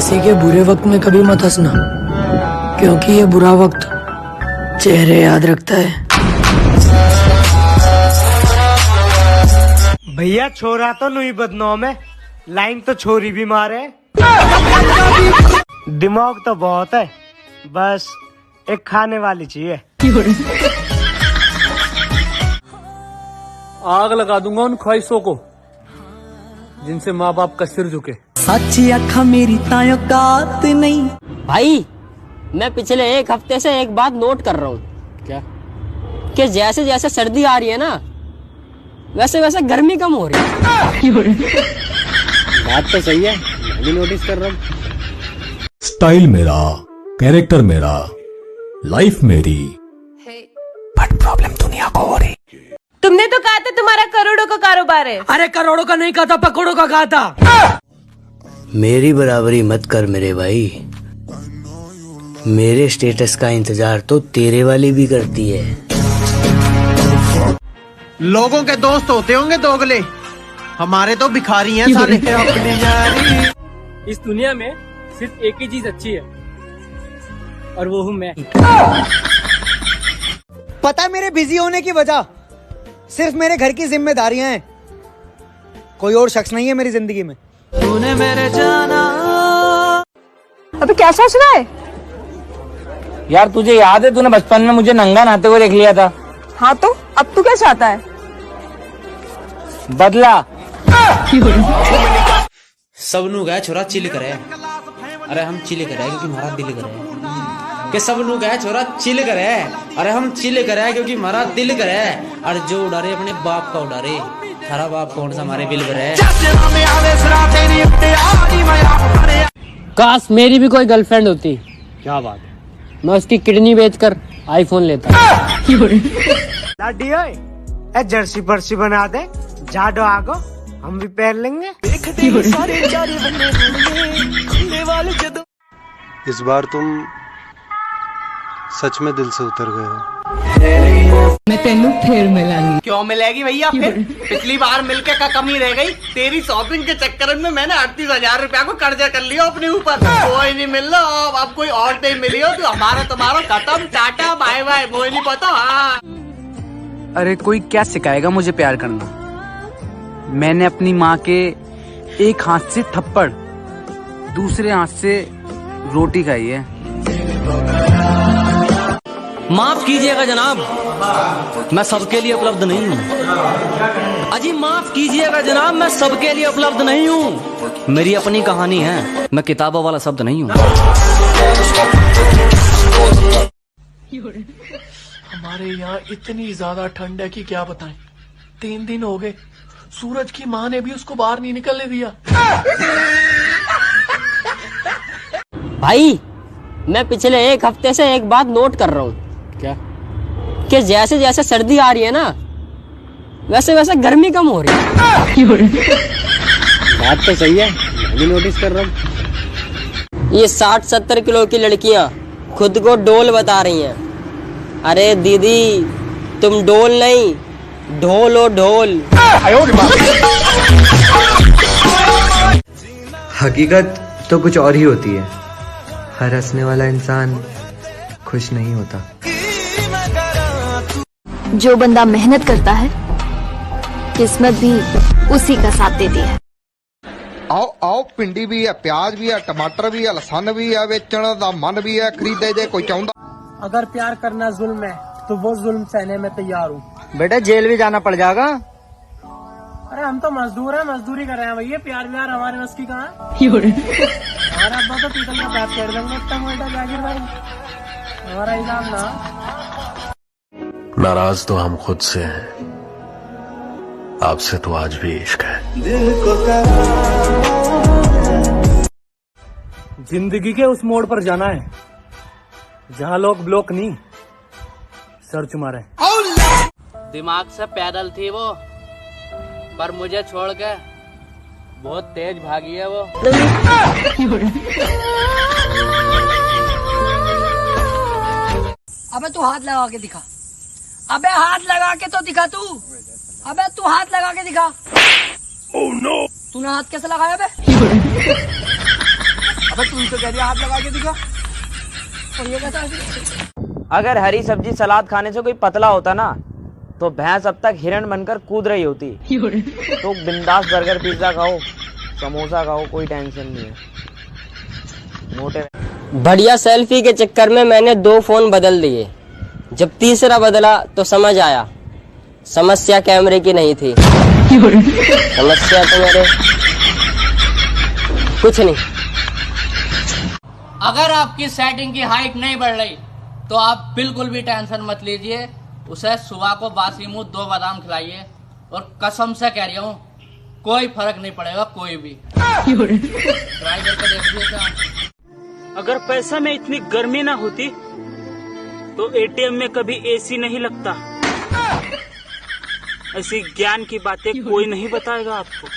किसी के बुरे वक्त में कभी मत हंसना, क्योंकि ये बुरा वक्त चेहरे याद रखता है। भैया छोरा तो नहीं बदनाम है, लाइन तो छोरी भी मारे। दिमाग तो बहुत है, बस एक खाने वाली चाहिए। आग लगा दूंगा उन ख्वाहिशों को जिनसे माँ बाप का सिर झुके। सच्ची अखा मेरी तायो कात नहीं। भाई मैं पिछले एक हफ्ते से एक बात नोट कर रहा हूँ। क्या? कि जैसे जैसे सर्दी आ रही है ना, वैसे वैसे गर्मी कम हो रही है। बात तो सही है, मैं भी नोटिस कर रहा हूँ। स्टाइल मेरा, कैरेक्टर मेरा, लाइफ मेरी, बट प्रॉब्लम दुनिया को हो रही। तुमने तो कहा था तुम्हारा करोड़ों का कारोबार है। अरे करोड़ों का नहीं कहा था, पकड़ों का कहा था। मेरी बराबरी मत कर मेरे भाई, मेरे स्टेटस का इंतजार तो तेरे वाली भी करती है। लोगों के दोस्त होते होंगे दोगले, हमारे तो भिखारी हैं साले। इस दुनिया में सिर्फ एक ही चीज अच्छी है, और वो हूँ मैं। पता है मेरे बिजी होने की वजह सिर्फ मेरे घर की जिम्मेदारियां हैं, कोई और शख्स नहीं है मेरी जिंदगी में। तूने मेरे जाना। अबे क्या सोच रहा है? यार तुझे याद है तूने बचपन में मुझे नंगा नहाते हुए देख लिया था। हाँ तो अब तू क्या चाहता है? बदला। सब नु गया छोरा चिल करे, अरे हम चिल करे क्योंकि हमारा दिल करे। कि सब नु गया छोरा चिल करे, अरे हम चिल करे क्योंकि हमारा दिल करे। और जो उड़ारे अपने बाप का उड़ारे, थारा बाप कौन सा हमारे बिल भरे। काश मेरी भी कोई गर्लफ्रेंड होती, क्या बात है, मैं उसकी किडनी बेचकर आईफोन लेता। लाडी ओए, ए जर्सी पर्सी बना दे, जाडो आगो, हम भी पहन लेंगे। इस बार तुम सच में दिल से उतर गए हो। मैं तेनू फिर मिलांगी। क्यों मिलेगी भैया फिर? पिछली बार मिलके का कमी रह गई, तेरी शॉपिंग के चक्कर में मैंने 38,000 रुपया को कर्जा कर लिया अपने ऊपर। कोई नहीं मिल रहा, अब कोई और नहीं मिली हो तो हमारा तुम्हारा खत्म, टाटा बाय बाय। कोई नहीं पता। हाँ अरे कोई क्या सिखाएगा मुझे प्यार करना? मैंने अपनी माँ के एक हाथ से थप्पड़, दूसरे हाथ से रोटी खाई है। माफ कीजिएगा जनाब, मैं सबके लिए उपलब्ध नहीं हूँ। अजी माफ कीजिएगा जनाब, मैं सबके लिए उपलब्ध नहीं हूँ। मेरी अपनी कहानी है, मैं किताबों वाला शब्द नहीं हूँ। हमारे यहाँ इतनी ज्यादा ठंड है कि क्या बताएं। 3 दिन हो गए, सूरज की माँ ने भी उसको बाहर नहीं निकलने दिया। भाई मैं पिछले एक हफ्ते से एक बात नोट कर रहा हूँ। क्या? कि जैसे जैसे सर्दी आ रही है ना, वैसे वैसे गर्मी कम हो रही है। बात तो सही है, मैं भी नोटिस कर रहा हूँ। ये 60-70 किलो की लड़कियां खुद को डोल बता रही हैं। अरे दीदी तुम डोल नहीं, ढोल हो ढोल। हकीकत तो कुछ और ही होती है, हर हंसने वाला इंसान खुश नहीं होता। जो बंदा मेहनत करता है, किस्मत भी उसी का साथ देती है। आओ आओ, भिंडी भी है, प्याज भी है, टमाटर भी है, लसन भी है, बेचने दा मन भी है, खरीदे दे कोई चाहता। अगर प्यार करना जुल्म है तो वो जुल्म सहने में तैयार हूँ। बेटा जेल भी जाना पड़ जाएगा। अरे हम तो मजदूर हैं, मजदूरी कर रहे हैं भैया। प्यार व्यार हमारे बस की कहाँ? हमारा अब्बा तो पीतल का पैप कर देंगे। इतना मोटा जाकिर भाई, हमारा इलाज ना। नाराज तो हम खुद से हैं, आपसे तो आज भी इश्क है। जिंदगी के उस मोड़ पर जाना है जहाँ लोग ब्लॉक नहीं, सर्च मारे। दिमाग से पैदल थी वो, पर मुझे छोड़ के बहुत तेज भागी है वो। अबे तू हाथ लगा के दिखा, अबे हाथ लगा के तो दिखा तू, अबे तू हाथ लगा के दिखा। Oh no! तूने हाथ कैसे लगाया बे? तू तो कह दिया हाथ लगा के दिखा। और ये कैसा? अगर हरी सब्जी सलाद खाने से कोई पतला होता ना तो भैंस अब तक हिरण बनकर कूद रही होती। तो बिंदास बर्गर पिज्जा खाओ, समोसा खाओ, कोई टेंशन नहीं है। मोटे बढ़िया सेल्फी के चक्कर में मैंने 2 फोन बदल दिए। जब तीसरा बदला तो समझ आया समस्या कैमरे की नहीं थी, समस्या तो मेरे कुछ नहीं। अगर आपकी सेटिंग की हाइट नहीं बढ़ रही तो आप बिल्कुल भी टेंशन मत लीजिए। उसे सुबह को बासी मुंह 2 बादाम खिलाइए और कसम से कह रही हूँ कोई फर्क नहीं पड़ेगा, कोई भी। ट्राई करके देखिएगा। अगर पैसा में इतनी गर्मी ना होती तो एटीएम में कभी एसी नहीं लगता। ऐसी ज्ञान की बातें कोई नहीं बताएगा आपको।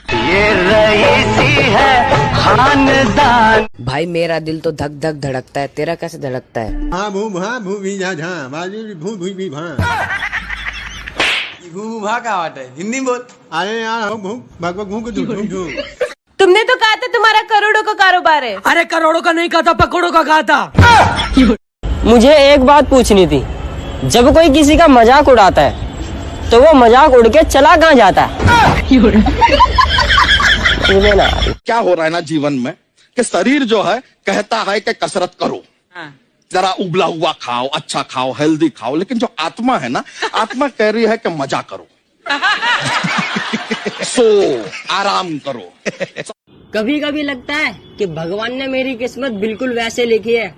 ये रईसी है खानदान। भाई मेरा दिल तो धक धक धड़कता है, तेरा कैसे धड़कता है? हाँ भू भा भू भी जा झा बाजू भू भू भी भा। भू भा का बात है, हिंदी बोल। अरे यार भू भग भग भू को झूठ झूठ। तुमने तो कहा था तुम्हारा करोड़ों का कारोबार है। अरे करोड़ों का नहीं कहा था, पकड़ों का कहा था। मुझे एक बात पूछनी थी, जब कोई किसी का मजाक उड़ाता है तो वो मजाक उड़ के चला कहाँ जाता है? क्या हो रहा है ना जीवन में कि शरीर जो है कहता है कि कसरत करो, जरा उबला हुआ खाओ, अच्छा खाओ, हेल्दी खाओ, लेकिन जो आत्मा है ना, आत्मा कह रही है कि मजा करो, सो आराम करो। कभी कभी लगता है कि भगवान ने मेरी किस्मत बिल्कुल वैसे लिखी है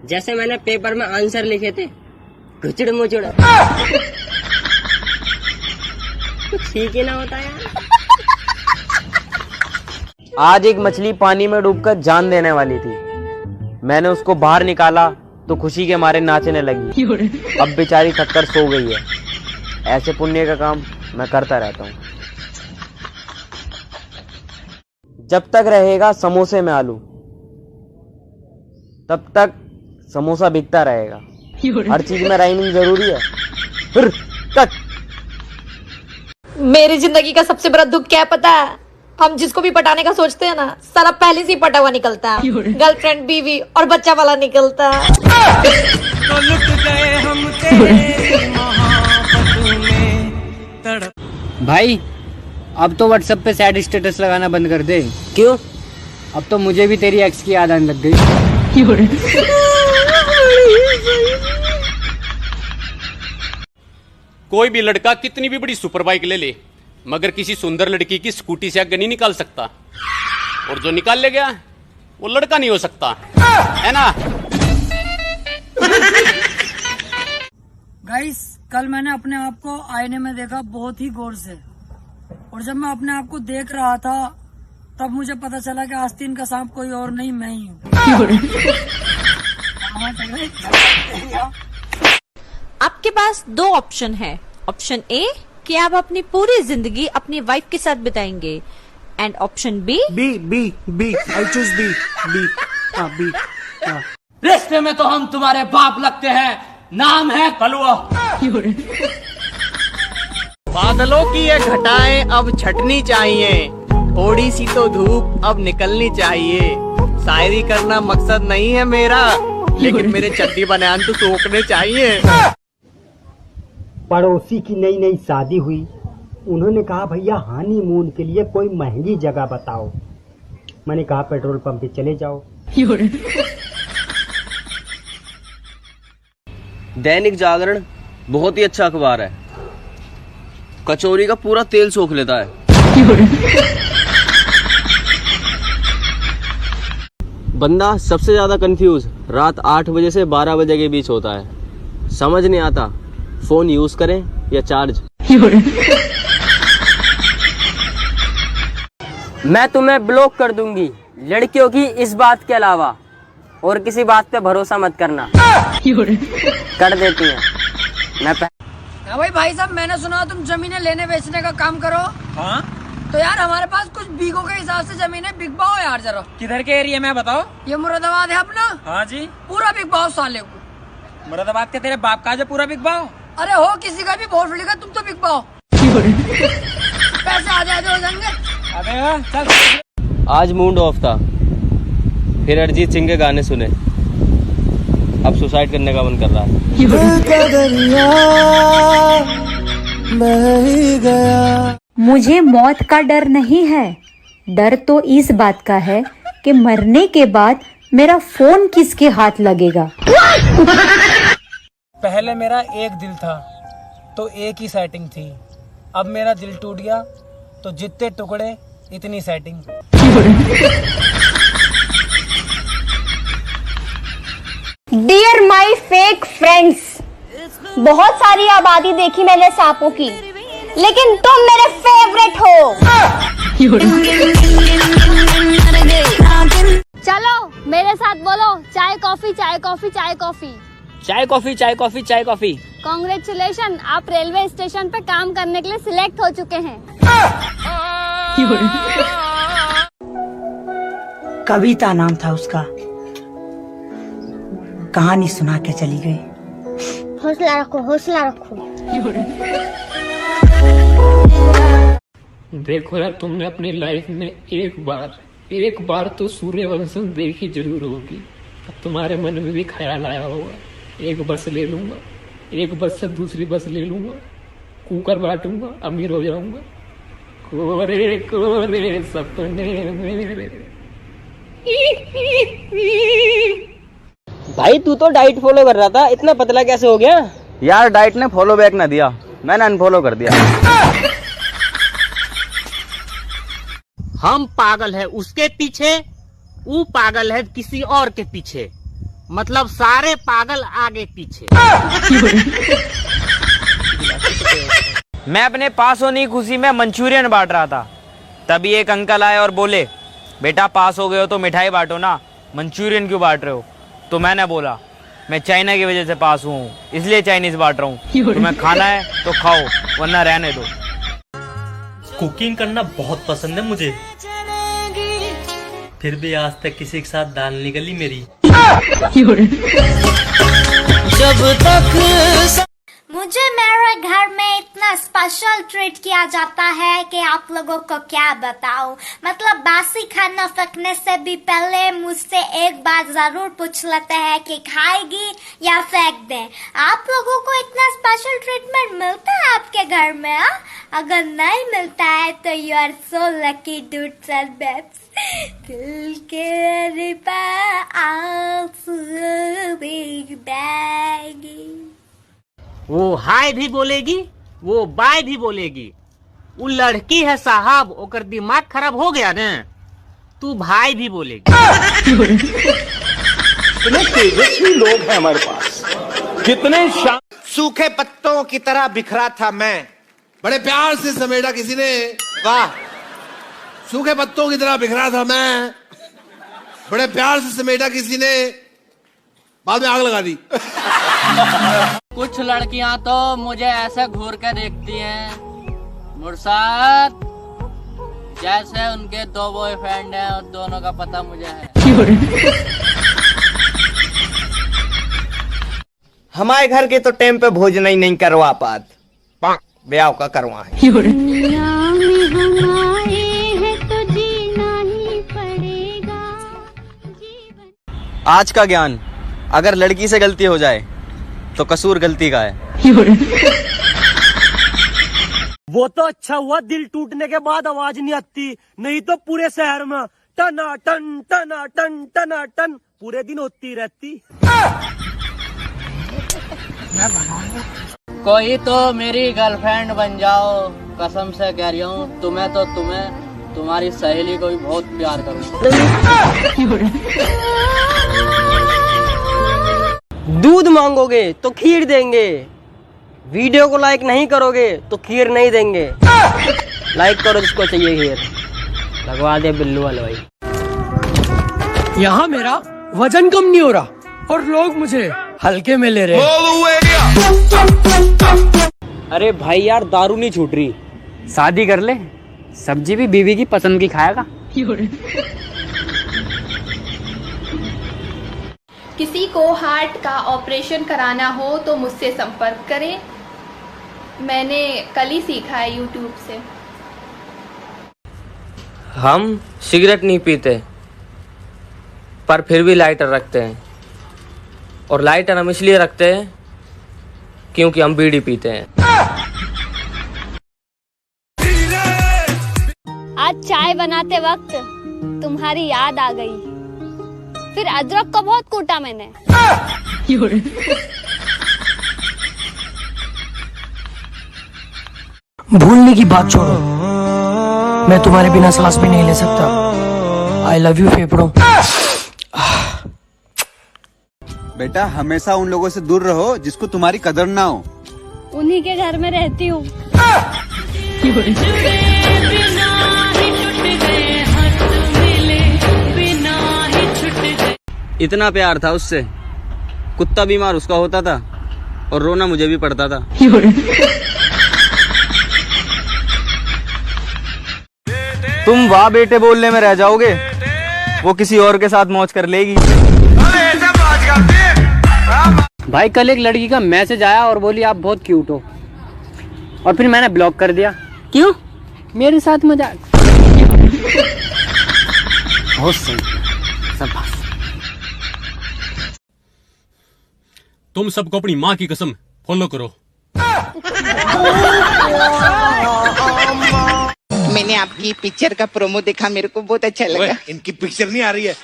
जैसे मैंने पेपर में आंसर लिखे थे, घुचड़ मुचड़। ठीक ही ना होता यार। आज एक मछली पानी में डूबकर जान देने वाली थी। मैंने उसको बाहर निकाला तो खुशी के मारे नाचने लगी। अब बेचारी थककर सो गई है। ऐसे पुण्य का काम मैं करता रहता हूँ। जब तक रहेगा समोसे में आलू तब तक समोसा बिकता रहेगा। हर चीज में राइमिंग जरूरी है। फिर कट। मेरी जिंदगी का सबसे बड़ा दुख क्या है पता है? हम जिसको भी पटाने का सोचते हैं ना, सारा पहले से ही पटा हुआ निकलता है। गर्लफ्रेंड, बीवी और बच्चा वाला निकलता है। तो लुट गए हम तेरी मोहब्बत में। भाई अब तो व्हाट्सएप पे सैड स्टेटस लगाना बंद कर दे। क्यों? अब तो मुझे भी तेरी एक्स की याद आने लग गई। कोई भी लड़का कितनी भी बड़ी सुपर बाइक ले ले मगर किसी सुंदर लड़की की स्कूटी से आगे नहीं निकाल सकता, और जो निकाल ले गया वो लड़का नहीं हो सकता, है ना? गाइस, कल मैंने अपने आप को आईने में देखा बहुत ही गौर से, और जब मैं अपने आप को देख रहा था तब मुझे पता चला कि आस्तीन का सांप कोई और नहीं, मैं ही हूँ। आपके पास 2 ऑप्शन है। ऑप्शन ए कि आप अपनी पूरी जिंदगी अपनी वाइफ के साथ बिताएंगे, and option B I choose B. B. रिश्ते में तो हम तुम्हारे बाप लगते हैं, नाम है कलुआ। बादलों की ये घटाएं अब छटनी चाहिए, थोड़ी सी तो धूप अब निकलनी चाहिए। शायरी करना मकसद नहीं है मेरा, लेकिन मेरे चड्डी बनियान तो सोखने चाहिए। पड़ोसी की नई नई शादी हुई, उन्होंने कहा भैया हनीमून के लिए कोई महंगी जगह बताओ। मैंने कहा पेट्रोल पंप पे चले जाओ। दैनिक जागरण बहुत ही अच्छा अखबार है, कचौरी का पूरा तेल सोख लेता है। बंदा सबसे ज्यादा कंफ्यूज रात 8 बजे से 12 बजे के बीच होता है। समझ नहीं आता फोन यूज करें या चार्ज। मैं तुम्हें ब्लॉक कर दूंगी लड़कियों की इस बात के अलावा, और किसी बात पे भरोसा मत करना। कर देती हैं। हाँ भाई साहब, मैंने सुना तुम जमीनें लेने बेचने का काम करो। हाँ? तो यार हमारे पास कुछ बीघों के हिसाब से जमीनें बिकवाओ यार जरा। किधर के एरिया में बताओ? ये मुरादाबाद है अपना। हाँ जी। पूरा बिकवाओ साले को। मुरादाबाद के तेरे बाप का जो पूरा बिकवाओ? अरे हो किसी का भी बहुत का, तुम तो बिकवाओ। पैसे आधे आधे हो जाएंगे। अबे चल। आज मूड ऑफ था, फिर अरिजीत सिंह के गाने सुने, अब सुसाइड करने का मन कर रहा है। मुझे मौत का डर नहीं है, डर तो इस बात का है कि मरने के बाद मेरा फोन किसके हाथ लगेगा। पहले मेरा एक दिल था तो एक ही सेटिंग थी, अब मेरा दिल टूट गया तो जितने टुकड़े इतनी setting. Dear my fake friends, बहुत सारी आबादी देखी मैंने सांपों की, लेकिन तुम मेरे फेवरेट हो। चलो मेरे साथ बोलो, चाय कॉफी चाय कॉफी चाय कॉफी चाय कॉफी चाय कॉफी चाय कॉफी। कांग्रेचुलेशन, आप रेलवे स्टेशन पे काम करने के लिए सिलेक्ट हो चुके हैं। कविता नाम था उसका, कहानी सुना के चली गई। हौसला रखो, हौसला रखो। देखो यार, तुमने अपनी लाइफ में एक बार तो सूर्यवंशम देखी जरूर होगी। अब तुम्हारे मन में भी ख्याल आया होगा, एक बस ले लूंगा, एक बस से दूसरी बस ले लूंगा, कुकर बांटूंगा, अमीर हो जाऊंगा। कोरे कोरे सपने मेरे। भाई तू तो डाइट फॉलो कर रहा था, इतना पतला कैसे हो गया? यार डाइट ने फॉलो बैक ना दिया, मैंने अनफॉलो कर दिया। हम पागल है उसके पीछे, वो पागल है किसी और के पीछे, मतलब सारे पागल आगे पीछे। मैं अपने पास होने की खुशी में मंचूरियन बांट रहा था, तभी एक अंकल आए और बोले, बेटा पास हो गए हो तो मिठाई बांटो ना, मंचूरियन क्यों बांट रहे हो? तो मैंने बोला, मैं चाइना की वजह से पास हुआ हूँ, इसलिए चाइनीज बांट रहा हूँ। तुम्हें खाना है तो खाओ, वरना रहने दो। कुकिंग करना बहुत पसंद है मुझे, फिर भी आज तक किसी के साथ दाल नहीं गली मेरी। जब तक मुझे मेरे घर में इतना स्पेशल ट्रीट किया जाता है कि आप लोगों को क्या बताऊं। मतलब बासी खाना फेंकने से भी पहले मुझसे एक बार जरूर पूछ लेते हैं कि खाएगी या फेंक दें। आप लोगों को इतना स्पेशल ट्रीटमेंट मिलता है आपके घर में? हाँ, अगर नहीं मिलता है तो you are so lucky dudes and babes. दिल के बिग बैगी। वो हाय भी बोलेगी, वो बाय भी बोलेगी। वो लड़की है साहब, ओकर दिमाग खराब हो गया ना, तू भाई भी बोलेगी। कितने तेजस्वी लोग हैं हमारे पास, कितने सूखे पत्तों की तरह बिखरा था मैं, बड़े प्यार से समेटा किसी ने। वाह। सूखे पत्तों की तरह बिखरा था मैं, बड़े प्यार से समेटा किसी ने, बाद में आग लगा दी। कुछ लड़कियां तो मुझे ऐसे घूर के देखती हैं मुर्शाद, जैसे उनके दो बॉयफ्रेंड हैं और दोनों का पता मुझे है। हमारे घर के तो टाइम पे भोजन ही नहीं करवा पात, ब्याह का करवा है। आज का ज्ञान, अगर लड़की से गलती हो जाए तो कसूर गलती का है। वो तो अच्छा हुआ दिल टूटने के बाद आवाज नहीं आती, नहीं तो पूरे शहर में टना टन टना टन टना टन पूरे दिन होती रहती। कोई तो मेरी गर्लफ्रेंड बन जाओ, कसम से कह रही हूँ। तुम्हें तो तुम्हारी सहेली को भी बहुत प्यार करूँ। दूध मांगोगे तो खीर देंगे, वीडियो को लाइक नहीं करोगे तो खीर नहीं देंगे। लाइक करो जिसको चाहिए खीर, लगवा दे बिल्लू वाले भाई। यहाँ मेरा वजन कम नहीं हो रहा और लोग मुझे हल्के में ले रहे। अरे भाई यार, दारू नहीं छूट रही, शादी कर ले, सब्जी भी बीवी की पसंद की खाएगा। किसी को हार्ट का ऑपरेशन कराना हो तो मुझसे संपर्क करें, मैंने कल ही सीखा है यूट्यूब से। हम सिगरेट नहीं पीते, पर फिर भी लाइटर रखते हैं। और लाइटर हम इसलिए रखते हैं क्योंकि हम बीड़ी पीते हैं। आज चाय बनाते वक्त तुम्हारी याद आ गई, फिर अदरक को बहुत कूटा मैंने। भूलने की बात छोड़ो, मैं तुम्हारे बिना सांस भी नहीं ले सकता। आई लव यू फेफड़ों। बेटा हमेशा उन लोगों से दूर रहो जिसको तुम्हारी कदर ना हो। उन्हीं के घर में रहती हूँ। इतना प्यार था उससे, कुत्ता बीमार उसका होता था और रोना मुझे भी पड़ता था। तुम वाह बेटे बोलने में रह जाओगे, वो किसी और के साथ मौज कर लेगी। भाई कल एक लड़की का मैसेज आया और बोली आप बहुत क्यूट हो, और फिर मैंने ब्लॉक कर दिया। क्यों? मेरे साथ मजाक। बहुत सही, शाबाश। तुम सबको अपनी माँ की कसम फॉलो करो। मैंने आपकी पिक्चर का प्रोमो देखा, मेरे को बहुत अच्छा लगा। इनकी पिक्चर नहीं आ रही है,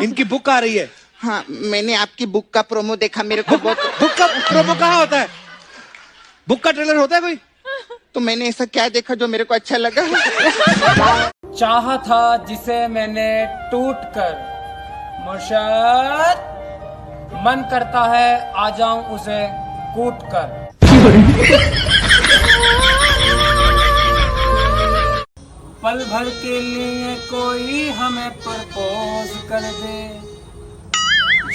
इनकी बुक आ रही है। हाँ, मैंने आपकी बुक का प्रोमो देखा, मेरे को बहुत। बुक का प्रोमो कहाँ होता है? बुक का ट्रेलर होता है कोई? तो मैंने ऐसा क्या देखा जो मेरे को अच्छा लगा? चाहा था जिसे मैंने टूट कर, मुर्शद मन करता है आ जाऊं उसे कूट कर। पल भर के लिए कोई हमें प्रपोज कर दे,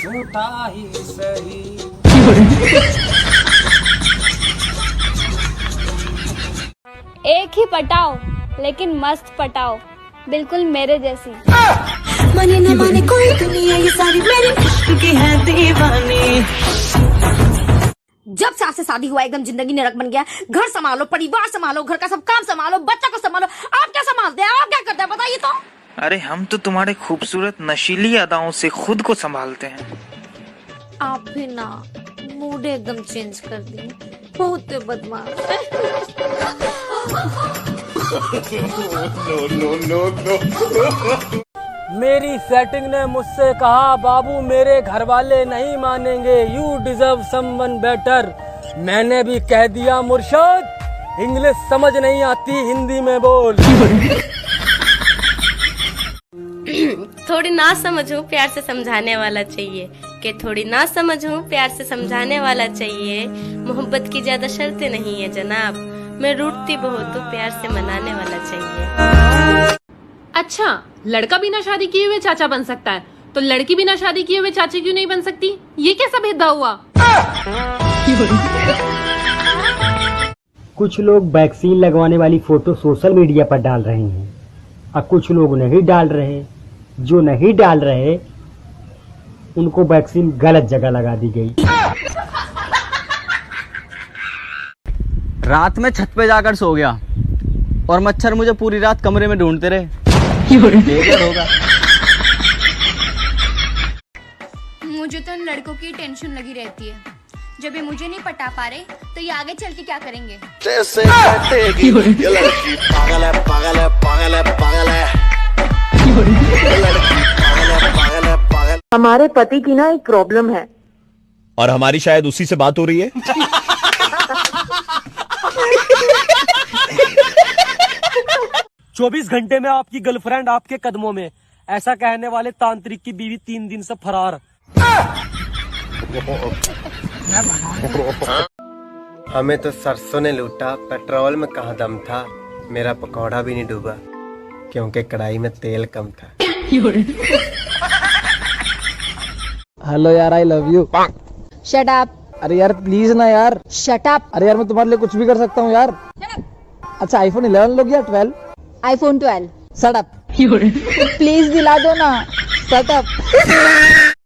झूठा ही सही। एक ही पटाओ लेकिन मस्त पटाओ, बिल्कुल मेरे जैसी। माने न माने कोई दुनिया ये सारी मेरी इश्क की है दीवानी। जब से आपसे शादी हुआ एकदम जिंदगी नरक बन गया। घर संभालो, परिवार संभालो, घर का सब काम संभालो, बच्चा को संभालो। आप क्या संभालते हैं? आप क्या करते हैं बताइए तो। अरे हम तो तुम्हारे खूबसूरत नशीली अदाओं से खुद को संभालते हैं। आप भी ना मूड एकदम चेंज कर दिए, बहुत बदमाश। मेरी सेटिंग ने मुझसे कहा बाबू मेरे घर वाले नहीं मानेंगे, यू डिजर्व समवन बेटर। मैंने भी कह दिया मुर्शद इंग्लिश समझ नहीं आती, हिंदी में बोल। थोड़ी ना समझूं प्यार से समझाने वाला चाहिए, कि थोड़ी ना समझूं प्यार से समझाने वाला चाहिए। मोहब्बत की ज्यादा शर्तें नहीं है जनाब, मैं रूठती बहुत तो प्यार से मनाने वाला चाहिए। अच्छा, लड़का बिना शादी किए हुए चाचा बन सकता है, तो लड़की बिना शादी किए हुए चाची क्यों नहीं बन सकती? ये कैसा भेदभाव हुआ? कुछ लोग वैक्सीन लगवाने वाली फोटो सोशल मीडिया पर डाल रहे हैं और कुछ लोग नहीं डाल रहे। जो नहीं डाल रहे उनको वैक्सीन गलत जगह लगा दी गई। रात में छत पे जाकर सो गया और मच्छर मुझे पूरी रात कमरे में ढूंढते रहे। होगा। मुझे तो इन लड़कों की टेंशन लगी रहती है, जब ये मुझे नहीं पटा पा रहे तो ये आगे चल के क्या करेंगे? कैसे कटेगी ये लड़की, पागल है पागल है पागल है पागल है। हमारे पति की ना एक प्रॉब्लम है, और हमारी शायद उसी से बात हो रही है। 24 घंटे में आपकी गर्लफ्रेंड आपके कदमों में, ऐसा कहने वाले तांत्रिक की बीवी 3 दिन से फरार। हमें तो सरसों ने लूटा, पेट्रोल में कहाँ दम था। मेरा पकौड़ा भी नहीं डूबा क्योंकि कढ़ाई में तेल कम था। हेलो यार, I love you. Shut up. अरे यार प्लीज ना यार। Shut up. अरे यार मैं तुम्हारे लिए कुछ भी कर सकता हूँ यार। अच्छा आईफोन 11 लोगे या 12? आईफोन 12। Shut up. प्लीज दिला दो ना। Shut up.